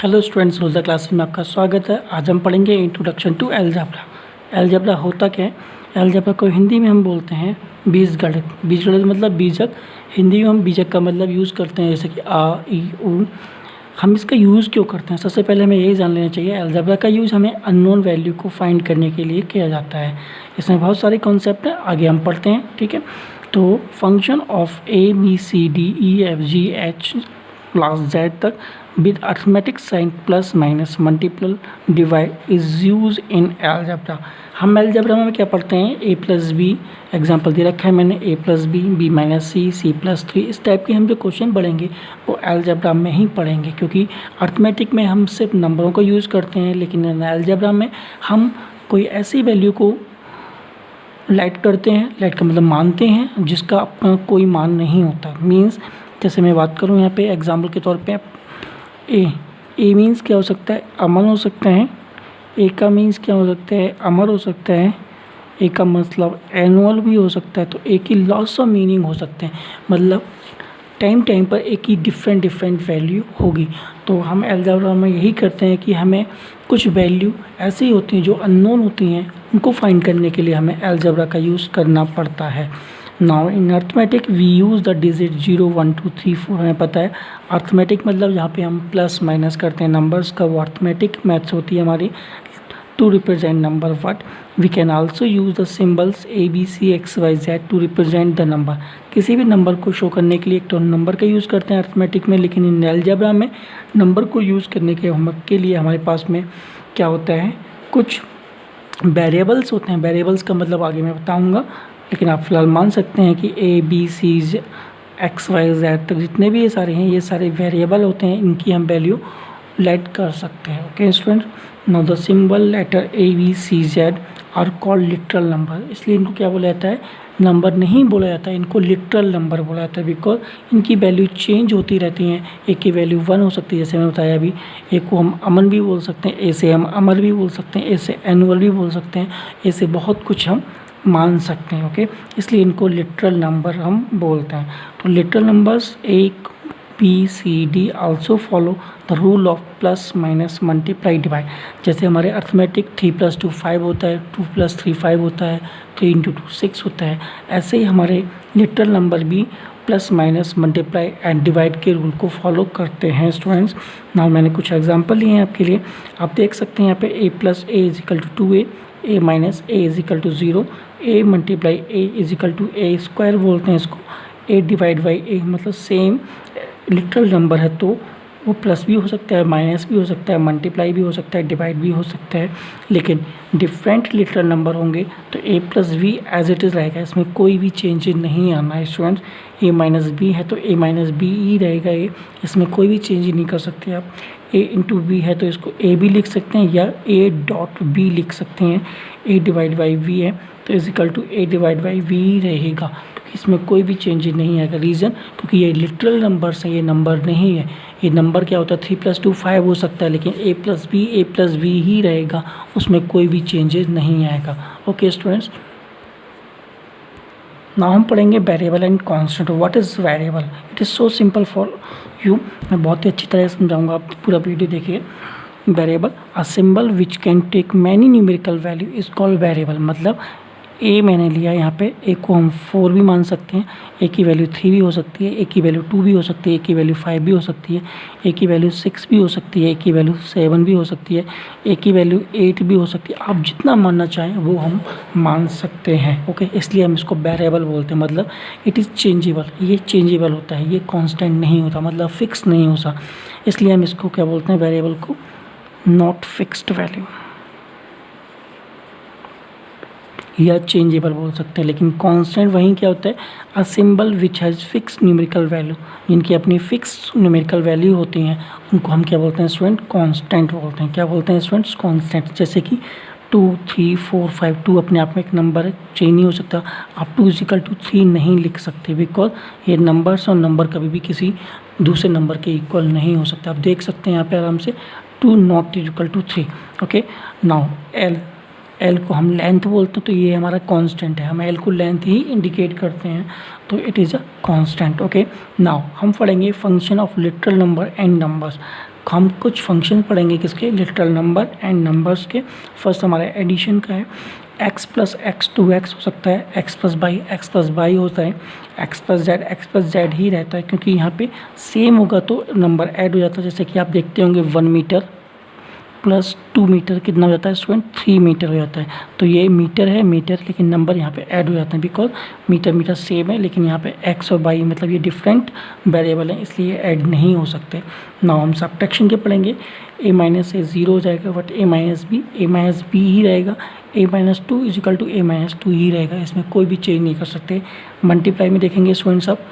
Hello students, रोज़ा classes में आपका स्वागत है। आज हम पढ़ेंगे इंट्रोडक्शन टू अलजेब्रा। अलजेब्रा होता क्या है? अलजेब्रा को हिंदी में हम बोलते हैं बीजगणित। बीजगणित मतलब बीजक। हिंदी में हम बीजक का मतलब यूज़ करते हैं, जैसे कि आ, ई, ऊ। हम इसका यूज़ क्यों करते हैं? सबसे पहले हमें यही जान लेना चाहिए, अलजेब्रा का यूज़ हमें अननोन वैल्यू को फाइंड करने के लिए किया जाता है। इसमें बहुत सारे कॉन्सेप्ट हैं, आगे हम पढ़ते हैं, ठीक है। तो function of A B C D E F G H class Z तक with arithmetic sign plus minus multiple divide is used in algebra। हम अलजेब्रा में क्या पढ़ते हैं? a प्लस बी, एग्जाम्पल दे रखा है मैंने, a plus B, B minus C, C plus 3। इस टाइप के हम जो क्वेश्चन पढ़ेंगे वो अलजेब्रा में ही पढ़ेंगे, क्योंकि अर्थमेटिक में हम सिर्फ नंबरों का यूज़ करते हैं, लेकिन अलजेब्रा में हम कोई ऐसी वैल्यू को लाइट करते हैं, लाइट का मतलब मानते हैं, जिसका अपना कोई मान नहीं होता। मीन्स जैसे मैं बात करूँ यहाँ पे एग्जाम्पल के तौर पे, ए मीन्स क्या हो सकता है? अमन हो सकते हैं। ए का मीन्स क्या हो सकता है? अमर हो सकता है। ए का मतलब एनुअल भी हो सकता है। तो ए की लॉस ऑफ मीनिंग हो सकते हैं, मतलब टाइम पर ए की डिफरेंट वैल्यू होगी। तो हम अलजेब्रा में यही करते हैं कि हमें कुछ वैल्यू ऐसी होती हैं जो अननोन होती हैं, उनको फाइंड करने के लिए हमें अलजेब्रा का यूज़ करना पड़ता है। Now in arithmetic we use the digit 0 1 2 3 4। हमें पता है अर्थमेटिक मतलब जहाँ पे हम प्लस माइनस करते हैं नंबर्स का, वो अर्थमेटिक मैथ्स होती है हमारी, to represent number. What we can also use the symbols A B C X Y Z to represent the number. किसी भी नंबर को शो करने के लिए एक तो नंबर का यूज़ करते हैं अर्थमेटिक में, लेकिन इन अलजेब्रा में नंबर को यूज़ करने के लिए हमारे पास में क्या होता है? कुछ वेरिएबल्स होते हैं। वेरिएबल्स का मतलब आगे मैं बताऊँगा, लेकिन आप फिलहाल मान सकते हैं कि A B C X Y Z तक जितने भी ये सारे हैं, ये सारे वेरिएबल होते हैं, इनकी हम वैल्यू लेट कर सकते हैं। Okay student, now the symbol letter A B C Z are called literal number. इसलिए इनको क्या बोला जाता है? नंबर नहीं बोला जाता है, इनको लिटरल नंबर बोला जाता है, बिकॉज इनकी वैल्यू चेंज होती रहती हैं। ए की वैल्यू 1 हो सकती है, जैसे मैंने बताया अभी। ए को हम अमन भी बोल सकते हैं, ए से हम अमर भी बोल सकते हैं, ए से एनुअल भी बोल सकते हैं, ए से बहुत कुछ हम मान सकते हैं। ओके, इसलिए इनको लिटरल नंबर हम बोलते हैं। तो literal numbers A B C D also follow the rule of plus minus multiply divide. जैसे हमारे अर्थमेटिक 3 + 2 5 होता है, 2 + 3 5 होता है, 3 × 2 6 होता है, ऐसे ही हमारे लिटरल नंबर भी plus minus multiply and divide के रूल को फॉलो करते हैं स्टूडेंट्स। नाउ मैंने कुछ एग्जांपल लिए हैं आपके लिए, आप देख सकते हैं यहाँ पे a + a = 2a, a - a = 0, a × a = a² बोलते हैं इसको। a / a मतलब सेम लिटरल नंबर है, तो वो प्लस भी हो सकता है, माइनस भी हो सकता है, मल्टीप्लाई भी हो सकता है, डिवाइड भी हो सकता है, लेकिन डिफरेंट लिटरल नंबर होंगे तो a + b as it is रहेगा, इसमें कोई भी चेंज नहीं आना है स्टूडेंट्स। a - b है तो a - b ही रहेगा, ये इसमें कोई भी चेंज नहीं कर सकते आप। a × b है तो इसको a भी लिख सकते हैं या a.b लिख सकते हैं। a / v है तो a / v ही रहेगा, क्योंकि इसमें कोई भी चेंज नहीं आएगा। रीज़न क्योंकि ये लिटरल नंबर्स हैं, ये नंबर नहीं है। ये नंबर क्या होता है? 3 + 2 5 हो सकता है, लेकिन a + b ही रहेगा, उसमें कोई भी चेंजेस नहीं आएगा। ओके स्टूडेंट्स, नाउ हम पढ़ेंगे variable and constant. What is variable? It is so simple for you. मैं बहुत ही अच्छी तरह से समझाऊंगा, आप पूरा वीडियो देखिए। Variable a symbol which can take many numerical value is called variable. मतलब ए मैंने लिया यहाँ पे, ए को हम 4 भी मान सकते हैं, ए की वैल्यू 3 भी हो सकती है, ए की वैल्यू 2 भी हो सकती है, ए की वैल्यू 5 भी हो सकती है, ए की वैल्यू 6 भी हो सकती है, ए की वैल्यू 7 भी हो सकती है, ए की वैल्यू 8 भी हो सकती है। आप जितना मानना चाहें वो हम मान सकते हैं। ओके, इसलिए हम इसको वेरिएबल बोलते हैं। मतलब इट इज़ चेंजेबल, ये चेंजेबल होता है, ये कॉन्स्टेंट नहीं होता, मतलब फिक्स नहीं होता, इसलिए हम इसको क्या बोलते हैं? वेरिएबल को नॉट फिक्स्ड वैल्यू या चेंजेबल बोल सकते हैं। लेकिन कांस्टेंट वहीं क्या होता है? अ symbol which has fix numerical value, जिनकी अपनी फिक्स न्यूमेरिकल वैल्यू होती हैं, उनको हम क्या बोलते हैं स्टूडेंट? कांस्टेंट बोलते हैं। क्या बोलते हैं स्टूडेंट्स? कांस्टेंट। जैसे कि 2 3 4 5, 2 अपने आप में एक नंबर है, चेंज नहीं हो सकता। आप 2 = 3 नहीं लिख सकते, बिकॉज ये नंबर्स और नंबर कभी भी किसी दूसरे नंबर के इक्वल नहीं हो सकता। आप देख सकते हैं यहाँ पे आराम से 2 ≠ 3। ओके, नाउ एल को हम लेंथ बोलते हैं, तो ये हमारा कांस्टेंट है, हम एल को लेंथ ही इंडिकेट करते हैं, तो it is a constant. Okay, now हम पढ़ेंगे function of literal number and numbers. हम कुछ फंक्शन पढ़ेंगे किसके, लिटरल नंबर एंड नंबर्स के। फर्स्ट हमारा एडिशन का है, x प्लस एक्स 2x हो सकता है, x प्लस वाई होता है, x प्लस जेड ही रहता है, क्योंकि यहाँ पे सेम होगा तो नंबर ऐड हो जाता है। जैसे कि आप देखते होंगे 1 मीटर प्लस 2 मीटर कितना हो जाता है स्टूडेंट, 3 मीटर हो जाता है। तो ये मीटर है मीटर, लेकिन नंबर यहाँ पे ऐड हो जाते हैं बिकॉज मीटर सेम है, लेकिन यहाँ पे x और y मतलब ये डिफरेंट वेरिएबल हैं, इसलिए ऐड नहीं हो सकते। नाउ हम सब्ट्रैक्शन के पढ़ेंगे, a माइनस से 0 हो जाएगा, बट a माइनस बी ही रहेगा, a minus 2 is equal to a minus 2 ही रहेगा, इसमें कोई भी चेंज नहीं कर सकते। मल्टीप्लाई में देखेंगे स्टूडेंट्स आप,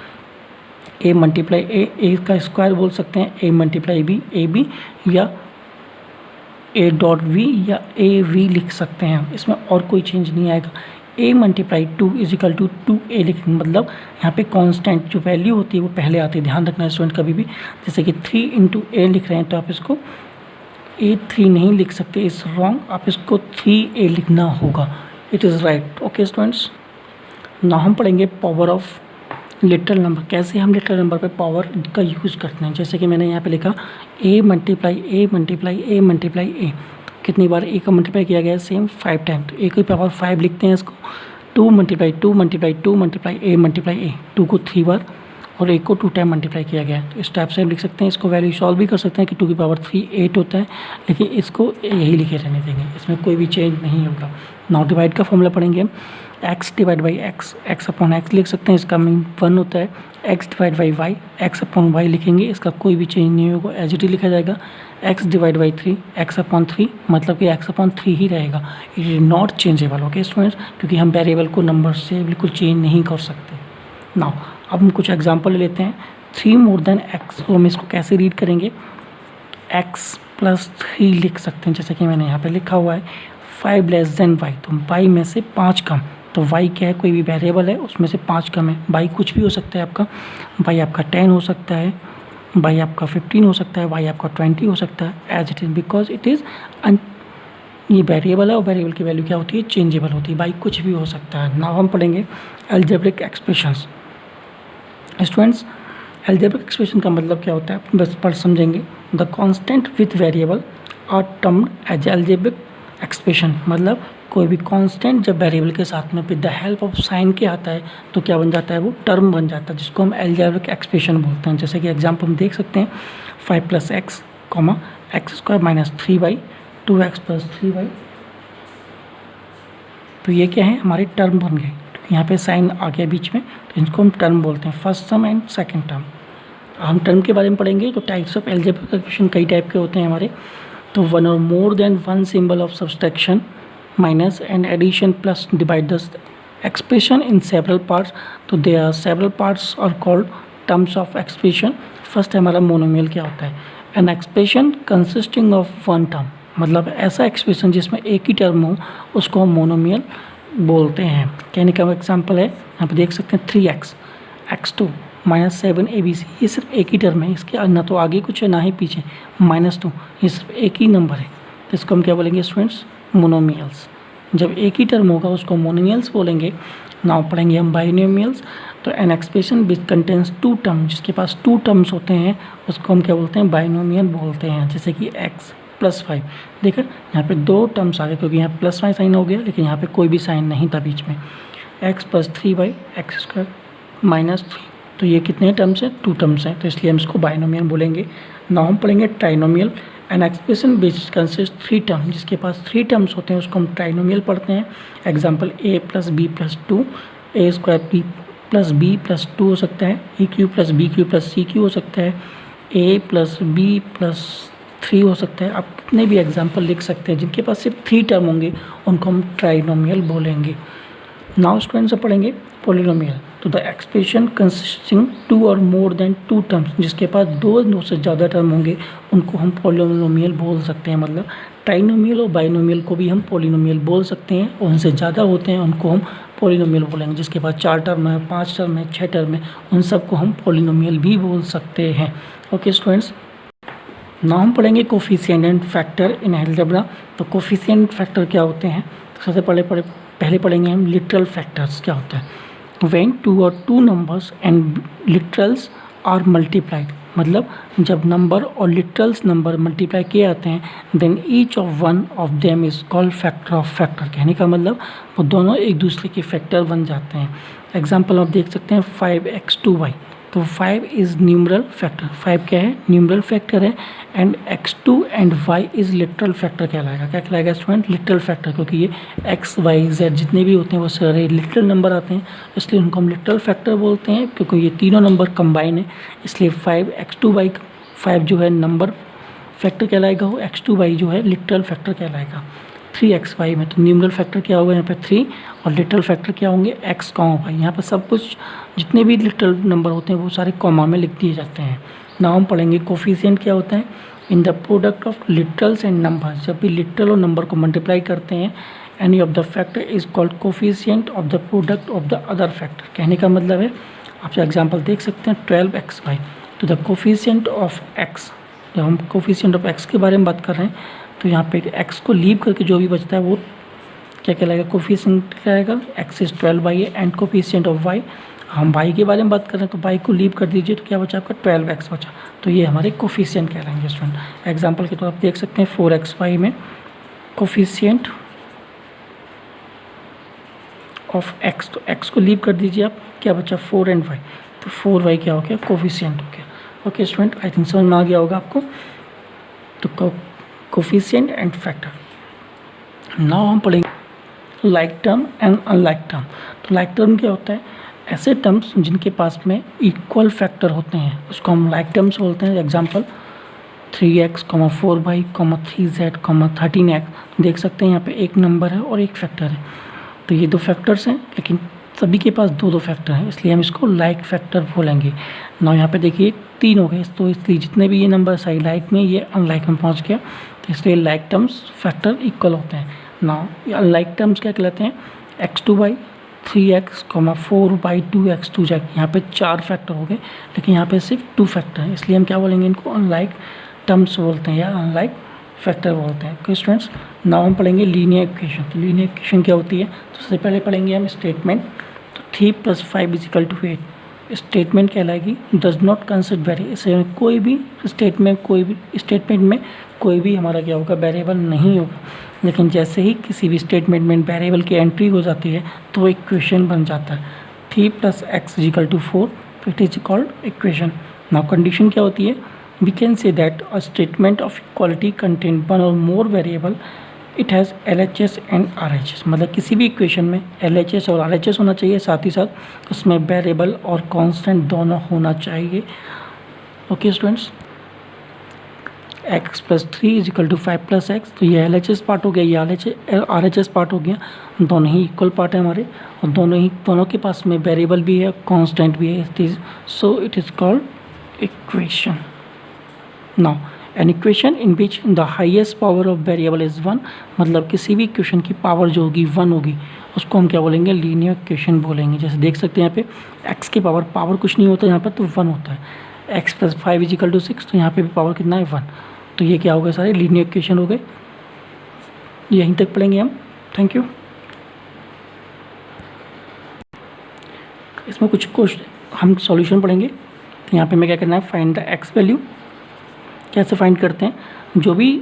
a मल्टीप्लाई a का स्क्वायर बोल सकते हैं, a मल्टीप्लाई b या a डॉट वी या ए वी लिख सकते हैं हम, इसमें और कोई चेंज नहीं आएगा। a multiply 2 is equal to 2a लिखेंगे, मतलब यहाँ पे कांस्टेंट जो वैल्यू होती है वो पहले आती है, ध्यान रखना है स्टूडेंट कभी भी। जैसे कि 3 इंटू ए लिख रहे हैं तो आप इसको a3 नहीं लिख सकते, इस रॉन्ग, आप इसको 3a लिखना होगा, it is right. Okay students, ना हम पढ़ेंगे पावर ऑफ लिटरल नंबर, कैसे हम लिटरल नंबर पे पावर का यूज़ करते हैं। जैसे कि मैंने यहाँ पे लिखा a मल्टीप्लाई a, कितनी बार a का मल्टीप्लाई किया गया है, सेम 5 टाइम, तो a की पावर 5 लिखते हैं इसको। 2 मल्टीप्लाई a मल्टीप्लाई a, 2 को 3 बार और a को 2 टाइम मल्टीप्लाई किया गया है, तो इस टाइप से हम लिख सकते हैं। इसको वैल्यू सॉल्व भी कर सकते हैं कि 2 की पावर 3 8 होता है, लेकिन इसको यही लिखे रहने देंगे, इसमें कोई भी चेंज नहीं होगा। नाउ डिवाइड का फॉर्मूला पढ़ेंगे हम, x divide by x upon x लिख सकते हैं, इसका मीन 1 होता है। x divide by y, x upon y लिखेंगे, इसका कोई भी चेंज नहीं होगा, एज इट इज लिखा जाएगा। x divide by 3, x upon 3, मतलब कि x अपॉन 3 ही रहेगा, it is not changeable. Okay students, क्योंकि हम वेरिएबल को नंबर से बिल्कुल चेंज नहीं कर सकते। नाउ अब हम कुछ एग्जाम्पल ले लेते हैं। 3 मोर देन x, तो हम इसको कैसे रीड करेंगे, x प्लस 3 लिख सकते हैं, जैसे कि मैंने यहाँ पे लिखा हुआ है। 5 लेस देन y, तो y में से 5 कम, तो y क्या है, कोई भी वेरिएबल है उसमें से 5 कम है। y कुछ भी हो सकता है आपका, y आपका 10 हो सकता है, y आपका 15 हो सकता है, y आपका 20 हो सकता है, as it is, because it is ये वेरिएबल है और वेरिएबल की वैल्यू क्या होती है, चेंजेबल होती है, y कुछ भी हो सकता है। नाउ हम पढ़ेंगे algebraic expressions. Students, algebraic expression का मतलब क्या होता है, बस पढ़ समझेंगे। The constant with variable are termed as algebraic expression, मतलब कोई भी कांस्टेंट जब वेरिएबल के साथ में with the help of sign के आता है तो क्या बन जाता है, वो टर्म बन जाता है, जिसको हम अलजेब्रिक एक्सप्रेशन बोलते हैं। जैसे कि एग्जांपल हम देख सकते हैं, 5 plus x comma x square minus 3y, 2x plus 3y, तो ये क्या है, हमारे टर्म बन गए, तो यहाँ पे साइन आ गया बीच में, तो इनको हम टर्म बोलते हैं, first term and second term. हम टर्म के बारे में पढ़ेंगे, तो टाइप्स ऑफ अलजेब्रिक एक्सप्रेशन कई टाइप के होते हैं हमारे, तो 1 और more than 1 symbol of subtraction minus and addition plus divide the expression in several parts, तो there are several parts are called terms of expression। First हमारा मोनोमियल क्या होता है, an expression consisting of one term, मतलब ऐसा expression जिसमें एक ही term हो उसको हम मोनोमियल बोलते हैं। कहने का एग्जाम्पल है, यहाँ पे देख सकते हैं 3x x2 माइनस 7abc, ये सिर्फ एक ही टर्म है, इसके ना तो आगे कुछ है ना ही पीछे, -2, ये सिर्फ एक ही नंबर है, तो इसको हम क्या बोलेंगे स्टूडेंट्स, मोनोमियल्स। जब एक ही टर्म होगा उसको मोनोमियल्स बोलेंगे। नाउ पढ़ेंगे हम बाइनोमियल्स, तो an expression which contains 2 term, जिसके पास 2 टर्म्स होते हैं उसको हम क्या बोलते हैं, बाइनोमियल बोलते हैं। जैसे कि x प्लस 5, देखिए यहाँ पे 2 टर्म्स आ गए, क्योंकि यहाँ प्लस 5 साइन हो गया, लेकिन यहाँ पे कोई भी साइन नहीं था बीच में। x plus 3y x square minus 3, तो ये कितने टर्म्स हैं, 2 टर्म्स हैं, तो इसलिए हम इसको बाइनोमियल बोलेंगे। नाउ हम पढ़ेंगे trinomial, an expression which consist 3 term, जिसके पास 3 टर्म्स होते हैं उसको हम ट्राइनोमियल पढ़ते हैं। Example a plus b plus 2, a square b plus b plus 2 हो सकता है, a q plus b q plus c q हो सकता है, a प्लस बी प्लस 3 हो सकता है। आप कितने भी एग्जांपल लिख सकते हैं जिनके पास सिर्फ 3 टर्म होंगे उनको हम ट्राइनोमियल बोलेंगे। नाउ स्टूडेंट्स पढ़ेंगे पॉलिनोमियल, तो द एक्सप्रेशन कंसिस्टिंग 2 और मोर देन 2 टर्म्स, जिसके पास 2 से ज़्यादा टर्म होंगे उनको हम पॉलिनोमियल बोल सकते हैं। मतलब ट्राइनोमियल और बाइनोमियल को भी हम पॉलिनोमियल बोल सकते हैं, और उनसे ज़्यादा होते हैं उनको हम पॉलिनोमियल बोलेंगे। जिसके पास 4 टर्म है, 5 टर्म है, 6 टर्म है, उन सबको हम पॉलिनोमियल भी बोल सकते हैं। ओके स्टूडेंट्स, नाउ हम पढ़ेंगे coefficient and factor in algebra. तो कोफिशिएंट फैक्टर क्या होते हैं, तो सबसे पहले पढ़ेंगे हम लिटरल फैक्टर्स क्या होता है। व्हेन 2 और 2 numbers and literals are multiplied, मतलब जब नंबर और लिटरल्स नंबर मल्टीप्लाई किए जाते हैं then each of one of them is called factor of factor. कहने का मतलब वो दोनों एक दूसरे के फैक्टर बन जाते हैं। एग्जाम्पल आप देख सकते हैं 5x2y, तो 5 इज़ न्यूमरल फैक्टर, 5 क्या है न्यूमरल फैक्टर है, and x2 and y is literal factor कहलाएगा। क्या कहलाएगा स्टूडेंट? लिटरल फैक्टर, क्योंकि ये x y z जितने भी होते हैं वो सारे लिटरल नंबर आते हैं, इसलिए उनको हम लिटरल फैक्टर बोलते हैं, क्योंकि ये तीनों नंबर कंबाइन है। इसलिए 5x2y 5 जो है नंबर फैक्टर कहलाएगा, वो x2y जो है लिटरल फैक्टर कहलाएगा। 3xy में तो न्यूमरल फैक्टर क्या होगा यहाँ पे 3, और लिटरल फैक्टर क्या होंगे x, y। यहाँ पर सब कुछ जितने भी लिटरल नंबर होते हैं वो सारे कॉमा में लिख दिए जाते हैं। नाउ हम पढ़ेंगे कोफिशिएंट क्या होता है। In the product of literals and numbers, जब भी लिटरल और नंबर को मल्टीप्लाई करते हैं, any of the factor is called coefficient of the product of the other factor. कहने का मतलब है, आप एग्जाम्पल देख सकते हैं 12xy, तो द कोफिशिएंट ऑफ x, जब हम कोफिशिएंट ऑफ x के बारे में बात कर रहे हैं तो यहाँ पे x को लीव करके जो भी बचता है वो क्या कहलाएगा? कोफिशिएंट कहलाएगा। x इज 12y है, एंड कोफिशिएंट ऑफ y, हम y के बारे में बात कर रहे हैं तो y को लीव कर दीजिए तो क्या बचा आपका 12x बचा, तो ये हमारे कोफिशिएंट कहलाएंगे स्टूडेंट। एग्जाम्पल के तौर आप देख सकते हैं 4xy में कोफिशिएंट ऑफ x, तो x को लीव कर दीजिए आप, क्या बचा 4 एंड y, तो 4y क्या हो गया? कोफिशिएंट हो गया। ओके स्टूडेंट, आई थिंक समझ में आ गया होगा आपको। तो कोफिशिएंट एंड फैक्टर। नाउ हम पढ़ेंगे like term and unlike term. तो लाइक टर्म क्या होता है? ऐसे टर्म्स जिनके पास में इक्वल फैक्टर होते हैं उसको हम लाइक टर्म्स बोलते हैं। Example 3x, 4y, 3z, 13x। देख सकते हैं यहाँ पे एक नंबर है और एक फैक्टर है, तो ये दो फैक्टर्स हैं, लेकिन सभी के पास दो फैक्टर हैं, इसलिए हम इसको लाइक फैक्टर बोलेंगे। ना यहाँ पे देखिए 3 हो गए, तो इसलिए जितने भी ये नंबर सही लाइक में, ये अनलाइक में पहुँच गया, तो इसलिए लाइक टर्म्स फैक्टर इक्वल होते हैं। ना अनलाइक टर्म्स क्या कहलाते हैं? x2y, 3x, 4y, 2x, 2z। यहाँ पे 4 फैक्टर हो गए, लेकिन यहाँ पे सिर्फ 2 फैक्टर हैं, इसलिए हम क्या बोलेंगे? इनको अनलाइक टर्म्स बोलते हैं या अनलाइक फैक्टर बोलते हैं। ओके स्टूडेंट्स, नाउ हम पढ़ेंगे लीनियर इक्वेशन। तो लीनियर इक्वेशन क्या होती है? तो सबसे पहले पढ़ेंगे हम स्टेटमेंट। तो 3 + 5 = 8 स्टेटमेंट कहलाएगी। डज नॉट कंसिडर वेरी, इसे कोई भी स्टेटमेंट में कोई भी हमारा क्या होगा? वेरिएबल नहीं होगा, लेकिन जैसे ही किसी भी स्टेटमेंट में वेरिएबल की एंट्री हो जाती है तो इक्वेशन बन जाता है। 3 + x = 4, it is called equation. Now condition क्या होती है? we can say that a statement of equality contain one or more variable, it has LHS and RHS। मतलब किसी भी इक्वेशन में LHS और RHS होना चाहिए, साथ ही साथ उसमें वेरिएबल और कांस्टेंट दोनों होना चाहिए। ओके स्टूडेंट्स, x + 3 = 5 + x, तो ये LHS पार्ट हो गया, ये RHS पार्ट हो गया। दोनों ही इक्वल पार्ट है हमारे, और दोनों के पास में वेरिएबल भी है, कांस्टेंट भी है, so it is called equation. Now an equation in which the highest power of variable is 1, मतलब किसी भी इक्वेशन की पावर जो होगी 1 होगी, उसको हम क्या बोलेंगे? लीनियर इक्वेशन बोलेंगे। जैसे देख सकते हैं यहाँ पे x की पावर कुछ नहीं होता यहाँ पर, तो 1 होता है। x + 5 = 6, तो यहाँ पे भी पावर कितना है? 1। तो ये क्या हो गए? सारे लीनियर इक्वेशन हो गए। यहीं तक पढ़ेंगे हम। Thank you. इसमें कुछ हम सॉल्यूशन पढ़ेंगे। तो यहाँ पे मैं क्या करना है? Find the x value. कैसे फाइंड करते हैं? जो भी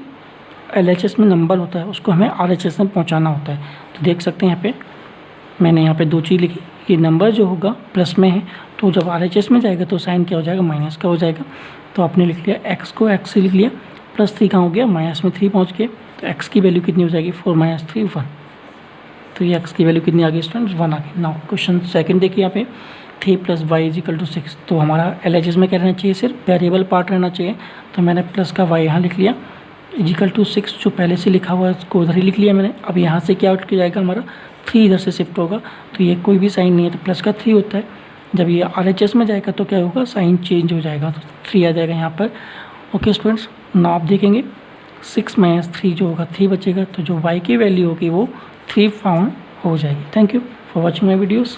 LHS में नंबर होता है उसको हमें RHS में पहुंचाना होता है। तो देख सकते हैं यहाँ पे मैंने यहाँ पे 2 चीज़ लिखी। ये नंबर जो होगा प्लस में है, तो जब RHS में जाएगा तो साइन क्या हो जाएगा? माइनस का हो जाएगा। तो आपने लिख लिया x को x से लिख लिया, +3 कहाँ हो गया? माइनस में 3 पहुँच गए, तो x की वैल्यू कितनी हो जाएगी? 4 - 3 1। तो ये x की वैल्यू कितनी आ गई स्टूडेंट्स? 1 आ गई। नाउ क्वेश्चन सेकंड देखिए यहाँ पे 3 + y = 6। तो हमारा LHS में क्या रहना चाहिए? सिर्फ वेरिएबल पार्ट रहना चाहिए, तो मैंने प्लस का y यहाँ लिख लिया, =6 जो पहले से लिखा हुआ है उसको उधर ही लिख लिया मैंने। अब यहाँ से क्या आउट किया जाएगा? हमारा 3 इधर से शिफ्ट होगा, तो ये कोई भी साइन नहीं है, तो प्लस का 3 होता है। जब ये RHS में जाएगा तो क्या होगा? साइन चेंज हो जाएगा, तो 3 आ जाएगा यहाँ पर। ओके स्टूडेंट्स, ना आप देखेंगे 6 - 3 जो होगा 3 बचेगा, तो जो y की वैल्यू होगी वो 3 फाउंड हो जाएगी। Thank you for watching my videos.